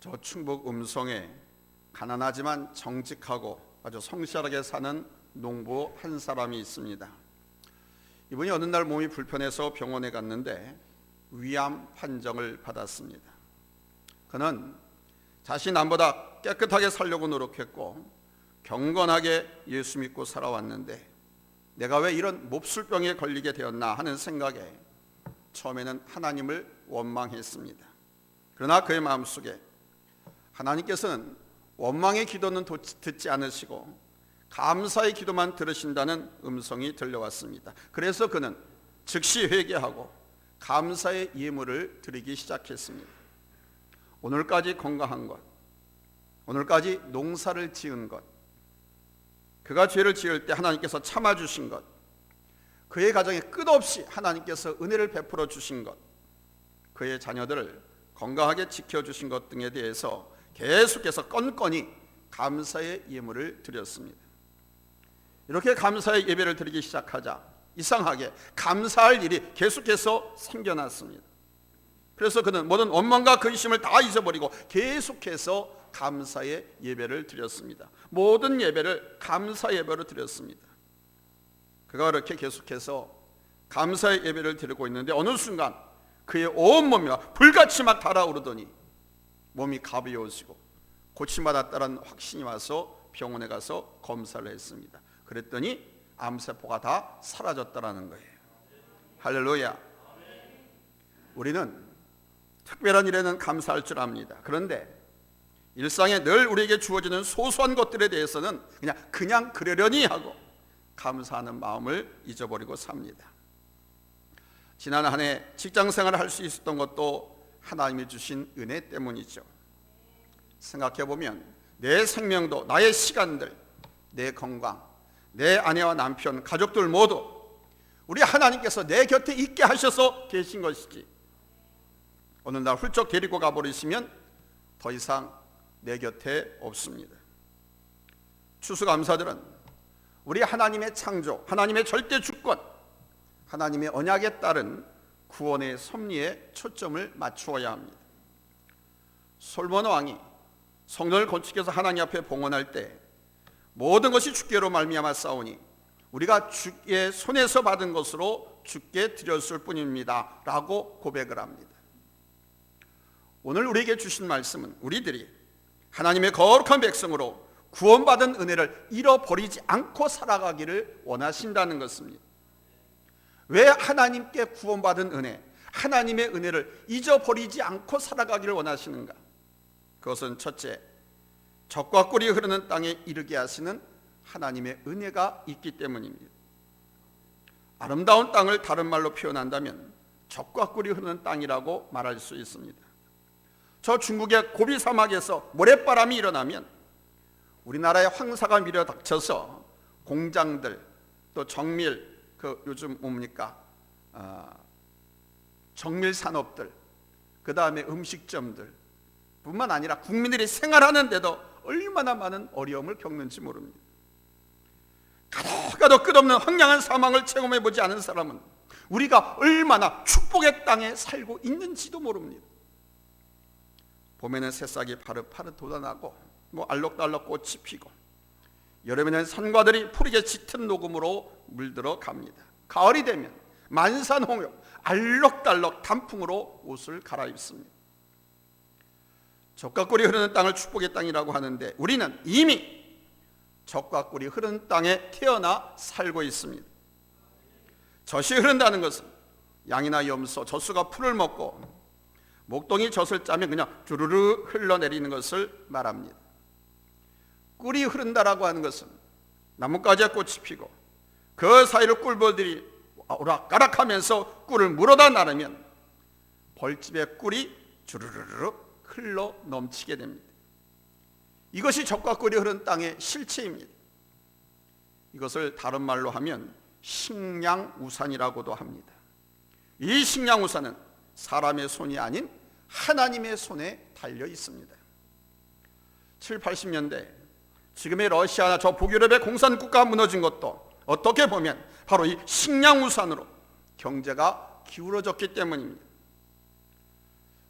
저 충북 음성에 가난하지만 정직하고 아주 성실하게 사는 농부 한 사람이 있습니다. 이분이 어느 날 몸이 불편해서 병원에 갔는데 위암 판정을 받았습니다. 그는 자신 남보다 깨끗하게 살려고 노력했고 경건하게 예수 믿고 살아왔는데 내가 왜 이런 몹쓸병에 걸리게 되었나 하는 생각에 처음에는 하나님을 원망했습니다. 그러나 그의 마음속에 하나님께서는 원망의 기도는 듣지 않으시고 감사의 기도만 들으신다는 음성이 들려왔습니다. 그래서 그는 즉시 회개하고 감사의 예물을 드리기 시작했습니다. 오늘까지 건강한 것, 오늘까지 농사를 지은 것, 그가 죄를 지을 때 하나님께서 참아주신 것, 그의 가정에 끝없이 하나님께서 은혜를 베풀어 주신 것, 그의 자녀들을 건강하게 지켜주신 것 등에 대해서 계속해서 건건히 감사의 예물을 드렸습니다. 이렇게 감사의 예배를 드리기 시작하자 이상하게 감사할 일이 계속해서 생겨났습니다. 그래서 그는 모든 원망과 근심을 다 잊어버리고 계속해서 감사의 예배를 드렸습니다. 모든 예배를 감사 예배로 드렸습니다. 그가 그렇게 계속해서 감사의 예배를 드리고 있는데 어느 순간 그의 온 몸이 불같이 막 달아오르더니 몸이 가벼워지고 고침받았다는 확신이 와서 병원에 가서 검사를 했습니다. 그랬더니 암세포가 다 사라졌다는 거예요. 할렐루야. 우리는 특별한 일에는 감사할 줄 압니다. 그런데 일상에 늘 우리에게 주어지는 소소한 것들에 대해서는 그냥 그러려니 하고 감사하는 마음을 잊어버리고 삽니다. 지난 한 해 직장생활을 할 수 있었던 것도 하나님이 주신 은혜 때문이죠. 생각해보면 내 생명도, 나의 시간들, 내 건강, 내 아내와 남편, 가족들 모두 우리 하나님께서 내 곁에 있게 하셔서 계신 것이지 어느 날 훌쩍 데리고 가버리시면 더 이상 내 곁에 없습니다. 추수감사들은 우리 하나님의 창조, 하나님의 절대 주권, 하나님의 언약에 따른 구원의 섭리에 초점을 맞추어야 합니다. 솔몬 왕이 성전을 건축해서 하나님 앞에 봉헌할 때 모든 것이 주께로 말미암아 싸우니 우리가 주의 손에서 받은 것으로 주께 드렸을 뿐입니다 라고 고백을 합니다. 오늘 우리에게 주신 말씀은 우리들이 하나님의 거룩한 백성으로 구원받은 은혜를 잃어버리지 않고 살아가기를 원하신다는 것입니다. 왜 하나님께 구원받은 은혜, 하나님의 은혜를 잊어버리지 않고 살아가기를 원하시는가? 그것은 첫째, 젖과 꿀이 흐르는 땅에 이르게 하시는 하나님의 은혜가 있기 때문입니다. 아름다운 땅을 다른 말로 표현한다면 젖과 꿀이 흐르는 땅이라고 말할 수 있습니다. 저 중국의 고비 사막에서 모래바람이 일어나면 우리나라의 황사가 밀어닥쳐서 공장들, 또 정밀, 요즘 뭡니까? 정밀 산업들, 그 다음에 음식점들 뿐만 아니라 국민들이 생활하는데도 얼마나 많은 어려움을 겪는지 모릅니다. 가도 끝없는 황량한 사망을 체험해보지 않은 사람은 우리가 얼마나 축복의 땅에 살고 있는지도 모릅니다. 봄에는 새싹이 파릇파릇 돋아나고 알록달록 꽃이 피고 여름에는 산과들이 푸르게 짙은 녹음으로 물들어 갑니다. 가을이 되면 만산홍역, 알록달록 단풍으로 옷을 갈아입습니다. 젖과 꿀이 흐르는 땅을 축복의 땅이라고 하는데 우리는 이미 젖과 꿀이 흐르는 땅에 태어나 살고 있습니다. 젖이 흐른다는 것은 양이나 염소, 젖소가 풀을 먹고 목동이 젖을 짜면 그냥 주르르 흘러내리는 것을 말합니다. 꿀이 흐른다라고 하는 것은 나뭇가지에 꽃이 피고 그 사이로 꿀벌들이 오락가락하면서 꿀을 물어다 나르면 벌집의 꿀이 주르르르 흘러 넘치게 됩니다. 이것이 젖과 꿀이 흐른 땅의 실체입니다. 이것을 다른 말로 하면 식량우산이라고도 합니다. 이 식량우산은 사람의 손이 아닌 하나님의 손에 달려 있습니다. 7, 80년대 지금의 러시아나 저 북유럽의 공산국가가 무너진 것도 어떻게 보면 바로 이 식량우산으로 경제가 기울어졌기 때문입니다.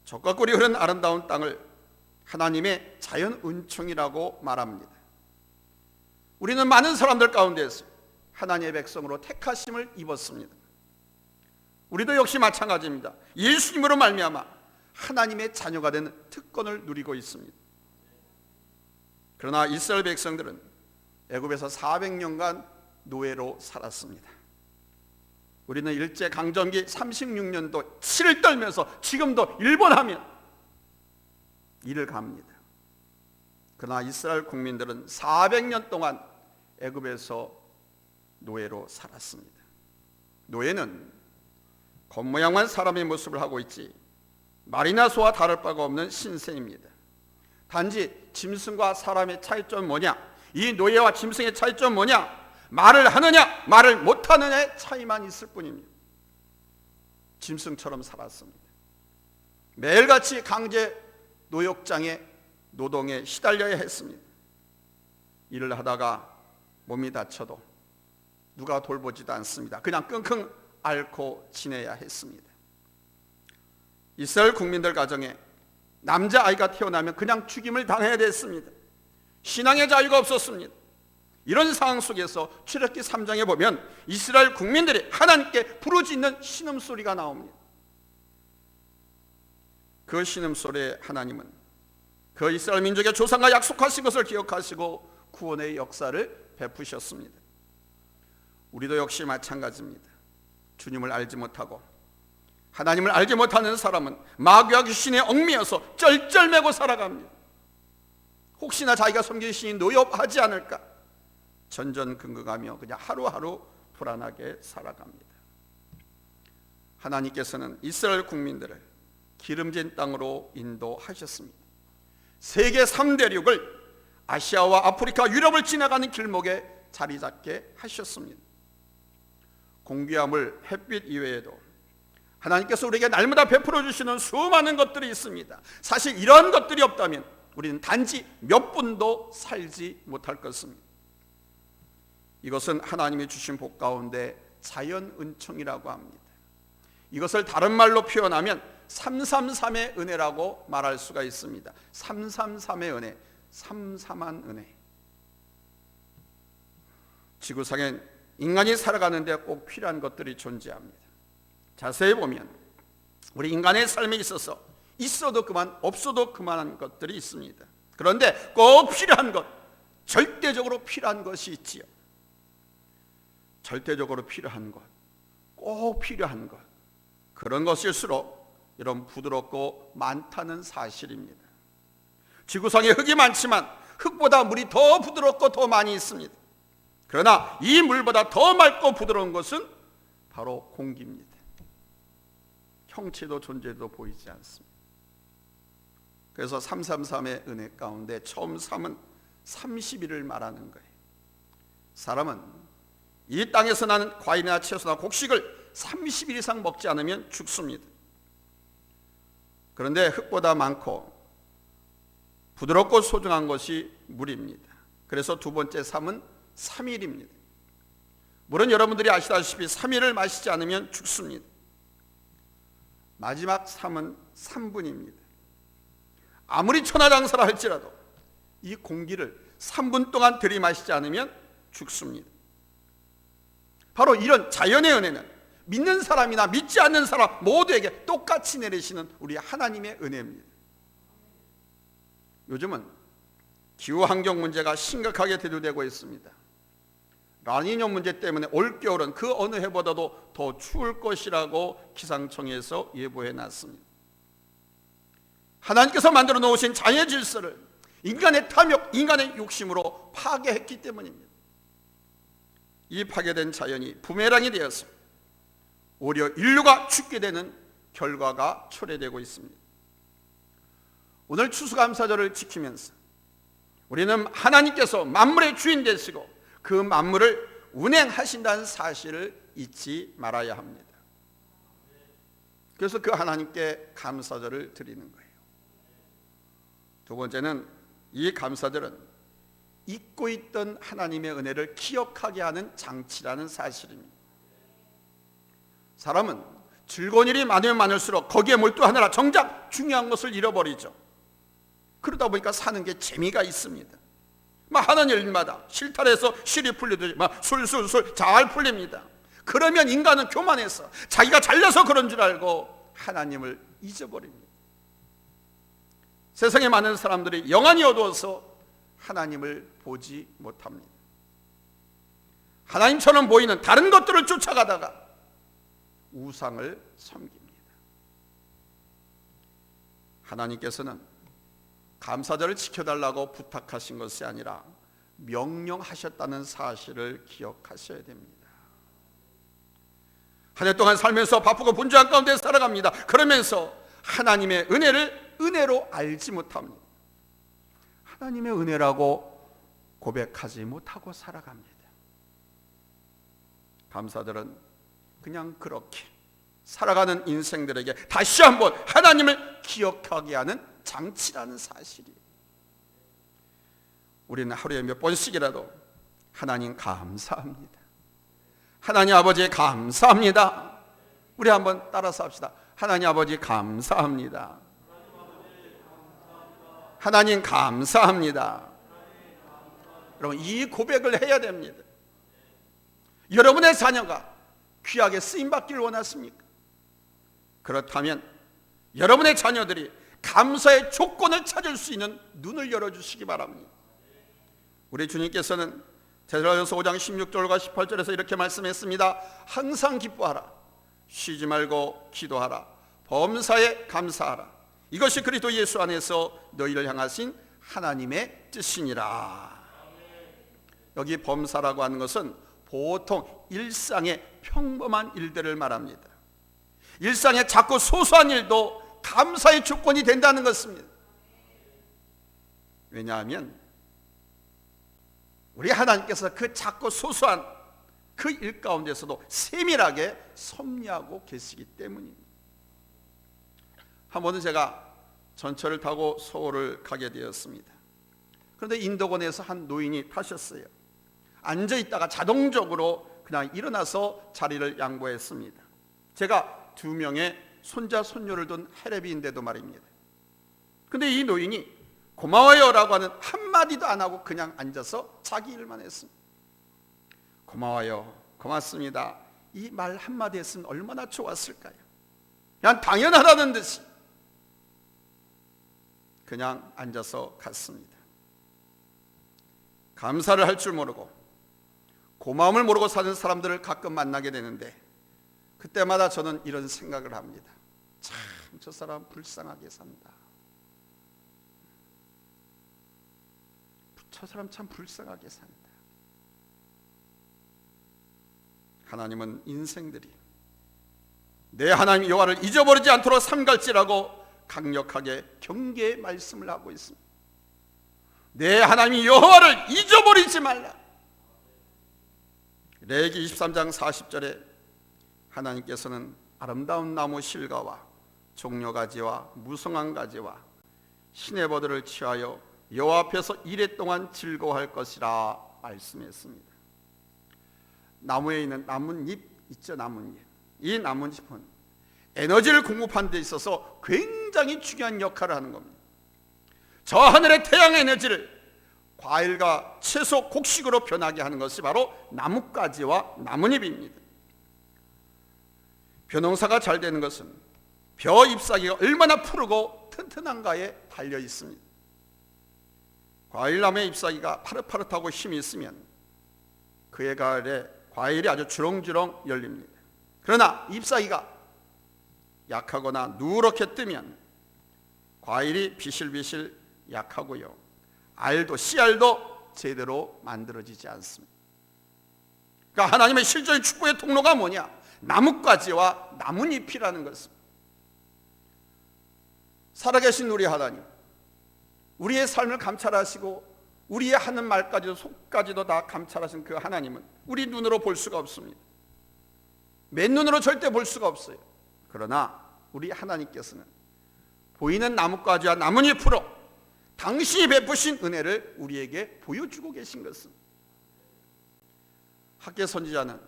젖과 꿀이 흐르는 아름다운 땅을 하나님의 자연 은총이라고 말합니다. 우리는 많은 사람들 가운데서 하나님의 백성으로 택하심을 입었습니다. 우리도 역시 마찬가지입니다. 예수님으로 말미암아 하나님의 자녀가 되는 특권을 누리고 있습니다. 그러나 이스라엘 백성들은 애굽에서 400년간 노예로 살았습니다. 우리는 일제강점기 36년도 치를 떨면서 지금도 일본하면 이를 갑니다. 그러나 이스라엘 국민들은 400년 동안 애굽에서 노예로 살았습니다. 노예는 겉모양만 사람의 모습을 하고 있지 말이나 소와 다를 바가 없는 신세입니다. 단지 짐승과 사람의 차이점은 뭐냐? 이 노예와 짐승의 차이점은 뭐냐? 말을 하느냐 말을 못하느냐의 차이만 있을 뿐입니다. 짐승처럼 살았습니다. 매일같이 강제 노역장의 노동에 시달려야 했습니다. 일을 하다가 몸이 다쳐도 누가 돌보지도 않습니다. 그냥 끙끙 앓고 지내야 했습니다. 이스라엘 국민들 가정에 남자아이가 태어나면 그냥 죽임을 당해야 됐습니다. 신앙의 자유가 없었습니다. 이런 상황 속에서 출애굽기 3장에 보면 이스라엘 국민들이 하나님께 부르짖는 신음소리가 나옵니다. 그 신음소리에 하나님은 그 이스라엘 민족의 조상과 약속하신 것을 기억하시고 구원의 역사를 베푸셨습니다. 우리도 역시 마찬가지입니다. 주님을 알지 못하고 하나님을 알지 못하는 사람은 마귀와 귀신에 얽매여서 쩔쩔매고 살아갑니다. 혹시나 자기가 섬길 신이 노엽하지 않을까 전전긍긍하며 그냥 하루하루 불안하게 살아갑니다. 하나님께서는 이스라엘 국민들을 기름진 땅으로 인도하셨습니다. 세계 3대륙을 아시아와 아프리카, 유럽을 지나가는 길목에 자리 잡게 하셨습니다. 공기와 물, 햇빛 이외에도 하나님께서 우리에게 날마다 베풀어 주시는 수많은 것들이 있습니다. 사실 이런 것들이 없다면 우리는 단지 몇 분도 살지 못할 것입니다. 이것은 하나님이 주신 복 가운데 자연 은총이라고 합니다. 이것을 다른 말로 표현하면 333의 은혜라고 말할 수가 있습니다. 333의 은혜, 삼삼한 은혜. 지구상엔 인간이 살아가는데 꼭 필요한 것들이 존재합니다. 자세히 보면 우리 인간의 삶에 있어서 있어도 그만 없어도 그만한 것들이 있습니다. 그런데 꼭 필요한 것, 절대적으로 필요한 것이 있지요. 절대적으로 필요한 것, 꼭 필요한 것, 그런 것일수록 이런 부드럽고 많다는 사실입니다. 지구상에 흙이 많지만 흙보다 물이 더 부드럽고 더 많이 있습니다. 그러나 이 물보다 더 맑고 부드러운 것은 바로 공기입니다. 형체도 존재도 보이지 않습니다. 그래서 333의 은혜 가운데 처음 3은 30일을 말하는 거예요. 사람은 이 땅에서 나는 과일이나 채소나 곡식을 30일 이상 먹지 않으면 죽습니다. 그런데 흙보다 많고 부드럽고 소중한 것이 물입니다. 그래서 두 번째 3은 3일입니다. 물은 여러분들이 아시다시피 3일을 마시지 않으면 죽습니다. 마지막 3은 3분입니다. 아무리 천하장사라 할지라도 이 공기를 3분 동안 들이마시지 않으면 죽습니다. 바로 이런 자연의 은혜는 믿는 사람이나 믿지 않는 사람 모두에게 똑같이 내리시는 우리 하나님의 은혜입니다. 요즘은 기후환경 문제가 심각하게 대두되고 있습니다. 라니뇨 문제 때문에 올겨울은 그 어느 해보다도 더 추울 것이라고 기상청에서 예보해 놨습니다. 하나님께서 만들어 놓으신 자연의 질서를 인간의 탐욕, 인간의 욕심으로 파괴했기 때문입니다. 이 파괴된 자연이 부메랑이 되어서 오히려 인류가 죽게 되는 결과가 초래되고 있습니다. 오늘 추수감사절을 지키면서 우리는 하나님께서 만물의 주인 되시고 그 만물을 운행하신다는 사실을 잊지 말아야 합니다. 그래서 그 하나님께 감사절을 드리는 거예요. 두 번째는 이 감사절은 잊고 있던 하나님의 은혜를 기억하게 하는 장치라는 사실입니다. 사람은 즐거운 일이 많으면 많을수록 거기에 몰두하느라 정작 중요한 것을 잃어버리죠. 그러다 보니까 사는 게 재미가 있습니다. 하는 일마다 실탈해서 실이 풀리듯이 술술술 잘 풀립니다. 그러면 인간은 교만해서 자기가 잘나서 그런 줄 알고 하나님을 잊어버립니다. 세상에 많은 사람들이 영안이 어두워서 하나님을 보지 못합니다. 하나님처럼 보이는 다른 것들을 쫓아가다가 우상을 섬깁니다. 하나님께서는 감사절을 지켜달라고 부탁하신 것이 아니라 명령하셨다는 사실을 기억하셔야 됩니다. 한 해 동안 살면서 바쁘고 분주한 가운데 살아갑니다. 그러면서 하나님의 은혜를 은혜로 알지 못합니다. 하나님의 은혜라고 고백하지 못하고 살아갑니다. 감사들은 그냥 그렇게 살아가는 인생들에게 다시 한번 하나님을 기억하게 하는 장치라는 사실이에요. 우리는 하루에 몇 번씩이라도 하나님 감사합니다, 하나님 아버지 감사합니다. 우리 한번 따라서 합시다. 하나님 아버지 감사합니다. 하나님 감사합니다. 여러분, 이 고백을 해야 됩니다. 여러분의 자녀가 귀하게 쓰임받기를 원하십니까? 그렇다면 여러분의 자녀들이 감사의 조건을 찾을 수 있는 눈을 열어주시기 바랍니다. 우리 주님께서는 데살로니가서 5장 16절과 18절에서 이렇게 말씀했습니다. 항상 기뻐하라, 쉬지 말고 기도하라, 범사에 감사하라. 이것이 그리스도 예수 안에서 너희를 향하신 하나님의 뜻이니라. 여기 범사라고 하는 것은 보통 일상의 평범한 일들을 말합니다. 일상의 작고 소소한 일도 감사의 조건이 된다는 것입니다. 왜냐하면 우리 하나님께서 그 작고 소소한 그 일 가운데서도 세밀하게 섭리하고 계시기 때문입니다. 한 번은 제가 전철을 타고 서울을 가게 되었습니다. 그런데 인도권에서 한 노인이 타셨어요. 앉아있다가 자동적으로 그냥 일어나서 자리를 양보했습니다. 제가 2명의 손자 손녀를 둔 할애비인데도 말입니다. 근데 이 노인이 고마워요 라고 하는 한마디도 안 하고 그냥 앉아서 자기 일만 했습니다. 고마워요, 고맙습니다, 이 말 한마디 했으면 얼마나 좋았을까요? 그냥 당연하다는 듯이 그냥 앉아서 갔습니다. 감사를 할 줄 모르고 고마움을 모르고 사는 사람들을 가끔 만나게 되는데, 그때마다 저는 이런 생각을 합니다. 참, 저 사람 불쌍하게 산다. 저 사람 참 불쌍하게 산다. 하나님은 인생들이 내 하나님 여호와를 잊어버리지 않도록 삼갈지라고 강력하게 경계의 말씀을 하고 있습니다. 내 하나님 여호와를 잊어버리지 말라. 레위기 23장 40절에 하나님께서는 아름다운 나무 실과와 종려가지와 무성한 가지와 시내버들을 취하여 여호와 앞에서 이레 동안 즐거워할 것이라 말씀했습니다. 나무에 있는 나뭇잎 있죠, 나뭇잎. 이 나뭇잎은 에너지를 공급하는 데 있어서 굉장히 중요한 역할을 하는 겁니다. 저 하늘의 태양 에너지를 과일과 채소, 곡식으로 변하게 하는 것이 바로 나뭇가지와 나뭇잎입니다. 벼농사가 잘 되는 것은 벼 잎사귀가 얼마나 푸르고 튼튼한가에 달려 있습니다. 과일나무의 잎사귀가 파릇파릇하고 힘이 있으면 그해 가을에 과일이 아주 주렁주렁 열립니다. 그러나 잎사귀가 약하거나 누렇게 뜨면 과일이 비실비실 약하고요, 알도 씨알도 제대로 만들어지지 않습니다. 그러니까 하나님의 실존의 축복의 통로가 뭐냐? 나뭇가지와 나뭇잎이라는 것입니다. 살아계신 우리 하나님, 우리의 삶을 감찰하시고 우리의 하는 말까지도 속까지도 다 감찰하신 그 하나님은 우리 눈으로 볼 수가 없습니다. 맨눈으로 절대 볼 수가 없어요. 그러나 우리 하나님께서는 보이는 나뭇가지와 나뭇잎으로 당신이 베푸신 은혜를 우리에게 보여주고 계신 것은, 학개 선지자는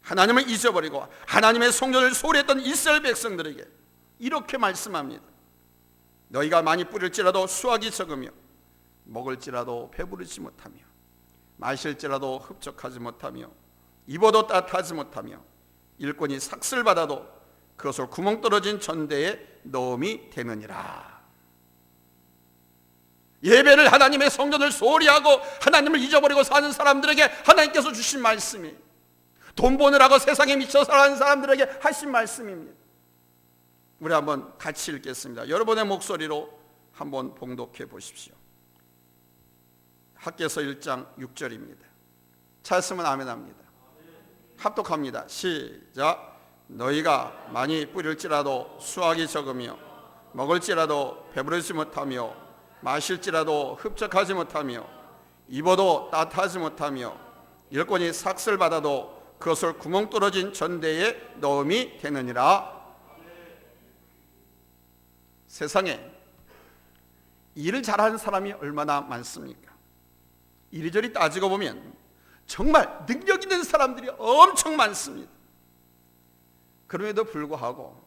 하나님을 잊어버리고 하나님의 성전을 소홀했던 이스라엘 백성들에게 이렇게 말씀합니다. 너희가 많이 뿌릴지라도 수확이 적으며 먹을지라도 배부르지 못하며 마실지라도 흡족하지 못하며 입어도 따뜻하지 못하며 일꾼이 삭슬 받아도 그것을 구멍 떨어진 전대에 넣음이 되느니라. 예배를 하나님의 성전을 소홀히 하고 하나님을 잊어버리고 사는 사람들에게 하나님께서 주신 말씀이, 돈 버느라고 세상에 미쳐 살아가는 사람들에게 하신 말씀입니다. 우리 한번 같이 읽겠습니다. 여러분의 목소리로 한번 봉독해 보십시오. 학개서 1장 6절입니다. 찾았으면 아멘합니다. 합독합니다. 시작. 너희가 많이 뿌릴지라도 수확이 적으며 먹을지라도 배부르지 못하며 마실지라도 흡족하지 못하며 입어도 따뜻하지 못하며 일꾼이 삭슬 받아도 그것을 구멍 뚫어진 전대에 넣음이 되느니라. 세상에 일을 잘하는 사람이 얼마나 많습니까? 이리저리 따지고 보면 정말 능력 있는 사람들이 엄청 많습니다. 그럼에도 불구하고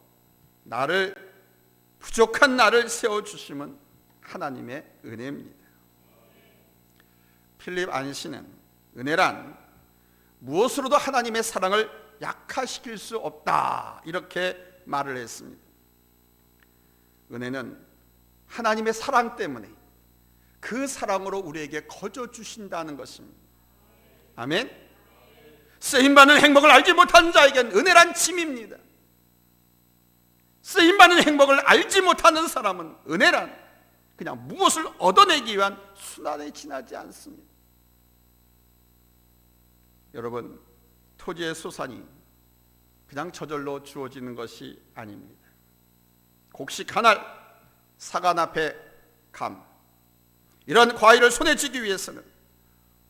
부족한 나를 세워주심은 하나님의 은혜입니다. 필립 안시는 은혜란 무엇으로도 하나님의 사랑을 약화시킬 수 없다, 이렇게 말을 했습니다. 은혜는 하나님의 사랑 때문에 그 사랑으로 우리에게 거저 주신다는 것입니다. 아멘. 쓰임받는 행복을 알지 못하는 자에겐 은혜란 짐입니다. 쓰임받는 행복을 알지 못하는 사람은 은혜란 그냥 무엇을 얻어내기 위한 순환에 지나지 않습니다. 여러분, 토지의 소산이 그냥 저절로 주어지는 것이 아닙니다. 곡식 한 알, 사간 앞에 감, 이런 과일을 손에 쥐기 위해서는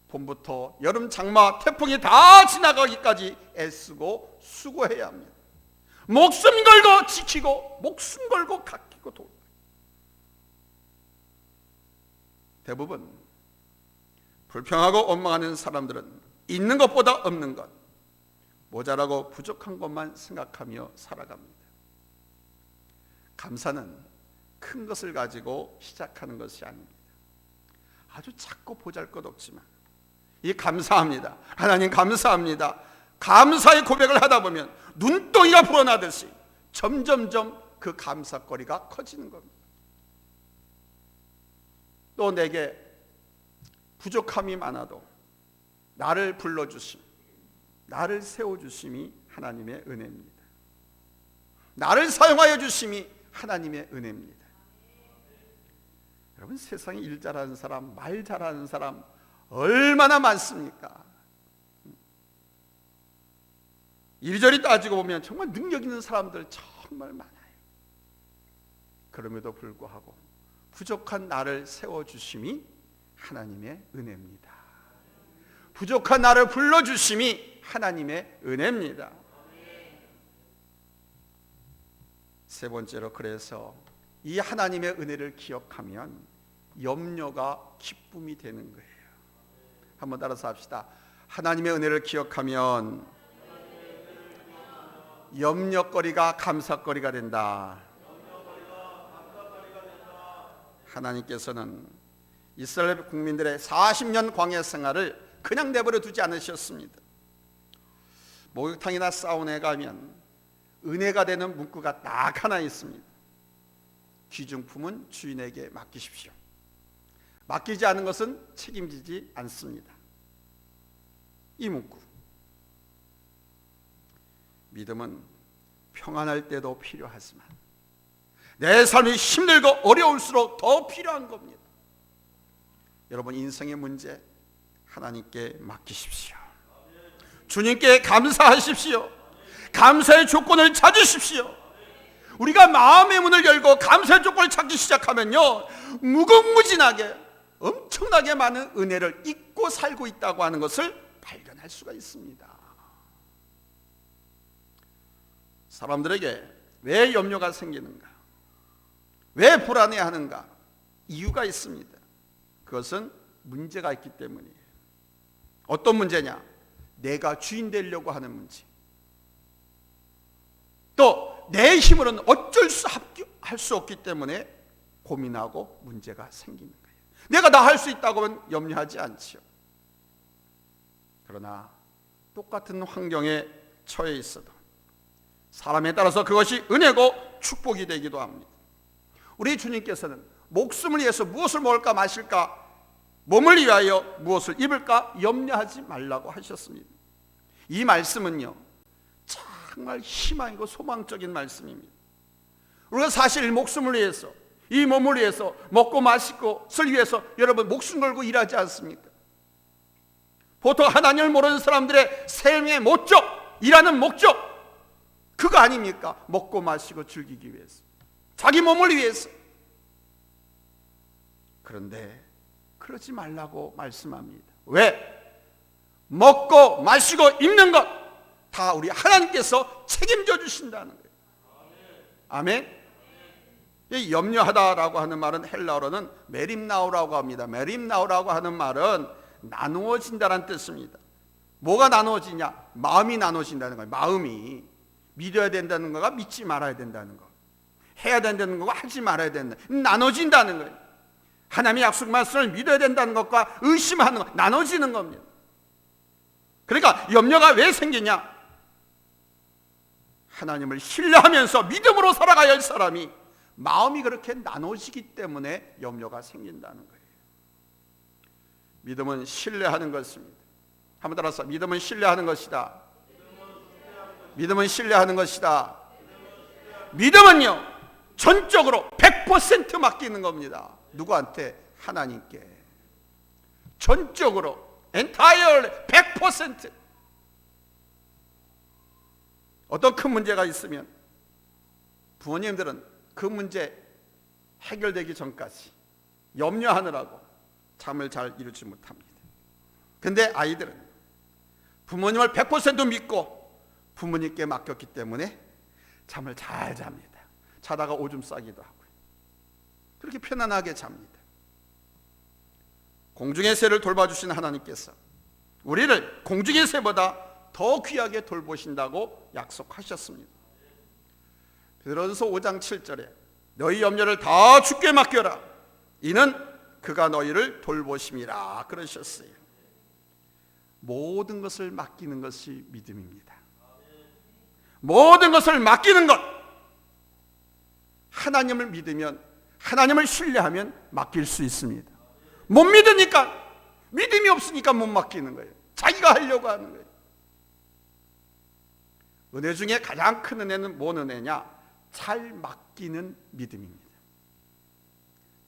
봄부터 여름, 장마, 태풍이 다 지나가기까지 애쓰고 수고해야 합니다. 목숨 걸고 지키고 목숨 걸고 가꾸고 돌. 대부분 불평하고 원망하는 사람들은 있는 것보다 없는 것, 모자라고 부족한 것만 생각하며 살아갑니다. 감사는 큰 것을 가지고 시작하는 것이 아닙니다. 아주 작고 보잘것없지만 이 감사합니다, 하나님 감사합니다, 감사의 고백을 하다 보면 눈덩이가 불어나듯이 점점점 그 감사거리가 커지는 겁니다. 또 내게 부족함이 많아도 나를 불러주심, 나를 세워주심이 하나님의 은혜입니다. 나를 사용하여 주심이 하나님의 은혜입니다. 여러분, 세상에 일 잘하는 사람, 말 잘하는 사람 얼마나 많습니까? 이리저리 따지고 보면 정말 능력 있는 사람들 정말 많아요. 그럼에도 불구하고 부족한 나를 세워주심이 하나님의 은혜입니다. 부족한 나를 불러주심이 하나님의 은혜입니다. 세 번째로, 그래서 이 하나님의 은혜를 기억하면 염려가 기쁨이 되는 거예요. 한번 따라서 합시다. 하나님의 은혜를 기억하면 염려거리가 감사거리가 된다. 하나님께서는 이스라엘 국민들의 40년 광야 생활을 그냥 내버려 두지 않으셨습니다. 목욕탕이나 사우나에 가면 은혜가 되는 문구가 딱 하나 있습니다. 귀중품은 주인에게 맡기십시오. 맡기지 않은 것은 책임지지 않습니다. 이 문구. 믿음은 평안할 때도 필요하지만 내 삶이 힘들고 어려울수록 더 필요한 겁니다. 여러분, 인생의 문제 하나님께 맡기십시오. 주님께 감사하십시오. 감사의 조건을 찾으십시오. 우리가 마음의 문을 열고 감사의 조건을 찾기 시작하면요, 무궁무진하게 엄청나게 많은 은혜를 잊고 살고 있다고 하는 것을 발견할 수가 있습니다. 사람들에게 왜 염려가 생기는가? 왜 불안해하는가? 이유가 있습니다. 그것은 문제가 있기 때문이에요. 어떤 문제냐? 내가 주인 되려고 하는 문제. 또 내 힘으로는 어쩔 수 없기 때문에 고민하고 문제가 생기는 거예요. 내가 다 할 수 있다고 하면 염려하지 않지요. 그러나 똑같은 환경에 처해 있어도 사람에 따라서 그것이 은혜고 축복이 되기도 합니다. 우리 주님께서는 목숨을 위해서 무엇을 먹을까 마실까, 몸을 위하여 무엇을 입을까 염려하지 말라고 하셨습니다. 이 말씀은요, 정말 희망이고 소망적인 말씀입니다. 우리가 사실 목숨을 위해서, 이 몸을 위해서, 먹고 마시고 을 위해서 여러분 목숨 걸고 일하지 않습니까? 보통 하나님을 모르는 사람들의 생의 목적, 일하는 목적, 그거 아닙니까? 먹고 마시고 즐기기 위해서, 자기 몸을 위해서. 그런데 그러지 말라고 말씀합니다. 왜? 먹고 마시고 입는 것 다 우리 하나님께서 책임져 주신다는 거예요. 아멘. 이 염려하다라고 하는 말은 헬라어로는 메림나우라고 합니다. 메림나우라고 하는 말은 나누어진다는 뜻입니다. 뭐가 나누어지냐? 마음이 나누어진다는 거예요. 마음이 믿어야 된다는 거가 믿지 말아야 된다는 거, 해야 된다는 거가 하지 말아야 된다, 나눠진다는 거예요. 하나님의 약속 말씀을 믿어야 된다는 것과 의심하는 것, 나눠지는 겁니다. 그러니까 염려가 왜 생기냐? 하나님을 신뢰하면서 믿음으로 살아가야 할 사람이 마음이 그렇게 나눠지기 때문에 염려가 생긴다는 거예요. 믿음은 신뢰하는 것입니다. 한번 따라서, 믿음은 신뢰하는 것이다. 믿음은 신뢰하는 것이다. 믿음은요, 전적으로 100% 맡기는 겁니다. 누구한테? 하나님께. 전적으로, entirely 100%. 어떤 큰 문제가 있으면 부모님들은 그 문제 해결되기 전까지 염려하느라고 잠을 잘 이루지 못합니다. 근데 아이들은 부모님을 100% 믿고 부모님께 맡겼기 때문에 잠을 잘 잡니다. 자다가 오줌 싸기도 하고요. 그렇게 편안하게 잡니다. 공중의 새를 돌봐주신 하나님께서 우리를 공중의 새보다 더 귀하게 돌보신다고 약속하셨습니다. 베드로전서 5장 7절에 너희 염려를 다 주께 맡겨라, 이는 그가 너희를 돌보심이라 그러셨어요. 모든 것을 맡기는 것이 믿음입니다. 모든 것을 맡기는 것, 하나님을 믿으면, 하나님을 신뢰하면 맡길 수 있습니다. 못 믿으니까, 믿음이 없으니까 못 맡기는 거예요. 자기가 하려고 하는 거예요. 은혜 중에 가장 큰 은혜는 뭔 은혜냐? 잘 맡기는 믿음입니다.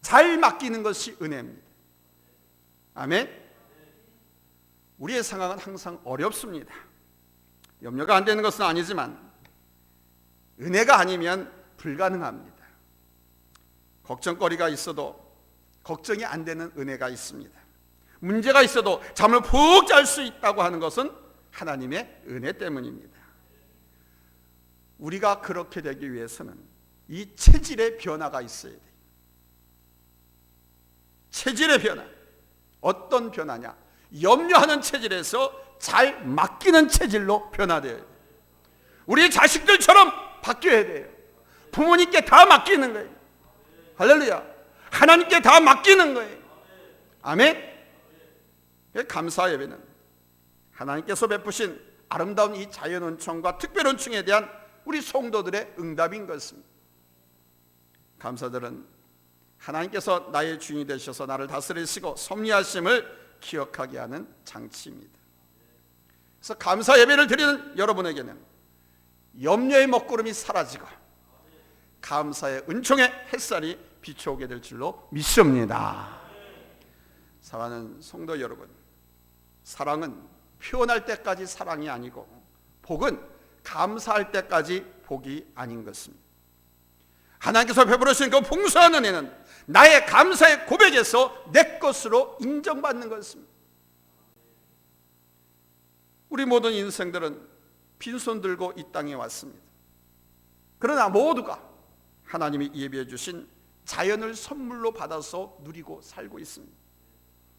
잘 맡기는 것이 은혜입니다. 아멘. 우리의 상황은 항상 어렵습니다. 염려가 안 되는 것은 아니지만 은혜가 아니면 불가능합니다. 걱정거리가 있어도 걱정이 안 되는 은혜가 있습니다. 문제가 있어도 잠을 푹 잘 수 있다고 하는 것은 하나님의 은혜 때문입니다. 우리가 그렇게 되기 위해서는 이 체질의 변화가 있어야 돼요. 체질의 변화. 어떤 변화냐? 염려하는 체질에서 잘 맡기는 체질로 변화돼야 돼요. 우리 자식들처럼 바뀌어야 돼요. 부모님께 다 맡기는 거예요. 할렐루야. 하나님께 다 맡기는 거예요. 아멘. 감사 예배는 하나님께서 베푸신 아름다운 이 자연 은총과 특별 은총에 대한 우리 성도들의 응답인 것입니다. 감사들은 하나님께서 나의 주인이 되셔서 나를 다스리시고 섭리하심을 기억하게 하는 장치입니다. 그래서 감사 예배를 드리는 여러분에게는 염려의 먹구름이 사라지고 감사의 은총의 햇살이 비춰오게 될 줄로 믿습니다. 사랑하는 성도 여러분, 사랑은 표현할 때까지 사랑이 아니고 복은 감사할 때까지 복이 아닌 것입니다. 하나님께서 베풀으신 그 풍성한 은혜는 나의 감사의 고백에서 내 것으로 인정받는 것입니다. 우리 모든 인생들은 빈손 들고 이 땅에 왔습니다. 그러나 모두가 하나님이 예비해 주신 자연을 선물로 받아서 누리고 살고 있습니다.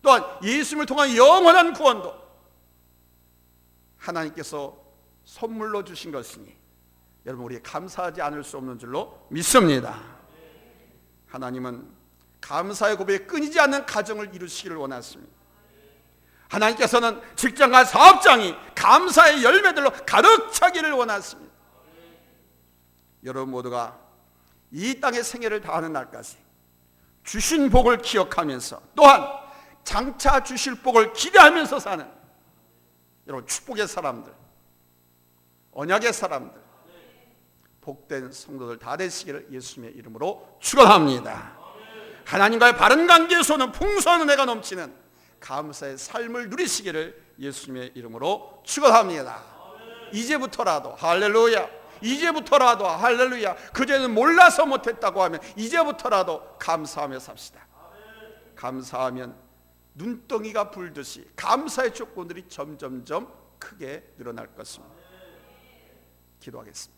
또한 예수님을 통한 영원한 구원도 하나님께서 선물로 주신 것이니 여러분, 우리 감사하지 않을 수 없는 줄로 믿습니다. 하나님은 감사의 고백에 끊이지 않는 가정을 이루시기를 원하십니다. 하나님께서는 직장과 사업장이 감사의 열매들로 가득 차기를 원하십니다. 여러분 모두가 이 땅의 생애를 다하는 날까지 주신 복을 기억하면서 또한 장차 주실 복을 기대하면서 사는 여러분 축복의 사람들, 언약의 사람들, 복된 성도들 다 되시기를 예수님의 이름으로 축원합니다. 하나님과의 바른 관계에서는 풍성한 은혜가 넘치는 감사의 삶을 누리시기를 예수님의 이름으로 축원합니다. 이제부터라도 할렐루야, 이제부터라도 할렐루야. 그제는 몰라서 못했다고 하면 이제부터라도 감사하며 삽시다. 감사하면 눈덩이가 불듯이 감사의 조건들이 점점점 크게 늘어날 것입니다. 기도하겠습니다.